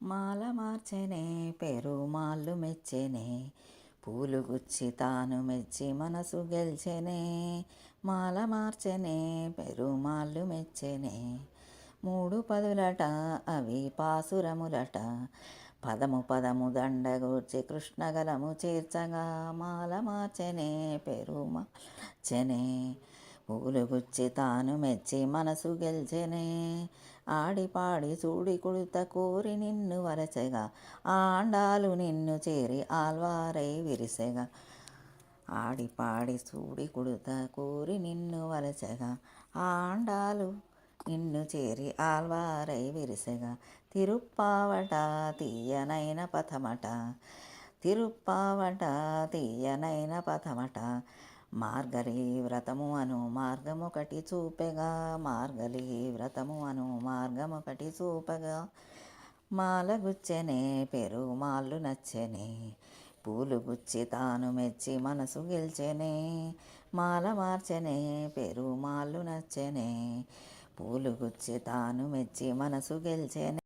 మాల మార్చెనే పెరుమాళ్ళు మెచ్చెనే, పూలు గుచ్చి తాను మెచ్చి మనసు గెల్చెనే. మాల మార్చెనే పెరుమాళ్ళు మెచ్చెనే, మూడు పదులట అవి పాసురములట, పదము పదము దండగూర్చి కృష్ణగలము చేర్చగా. మాల మార్చెనే పెరుమాచెనే, పూలు గుచ్చి తాను మెచ్చి మనసు గెల్చెనే. ఆడిపాడి చూడి కుడుత కోరి నిన్ను వరచెగా, ఆండాలు నిన్ను చేరి ఆల్వారై విరిసెగా. ఆడిపాడి చూడి కుడుత కోరి నిన్ను వరచెగా, ఆండాలు నిన్ను చేరి ఆల్వారై విరిసెగా. తిరుప్పావట తీయనైన పథమట, తిరుప్పావట తీయనైన పథమట, మార్గలి వ్రతము అను మార్గమొకటి చూపెగా. మార్గలి వ్రతము అను మార్గమొకటి చూపగా. మాల గుచ్చెనే పెరుమాళ్ళు నచ్చెనే, పూలు గుచ్చి తాను మెచ్చి మనసు గెల్చెనే. మాల మార్చెనే పెరుమాళ్ళు నచ్చెనే, పూలు గుచ్చి తాను మెచ్చి మనసు గెల్చెనే.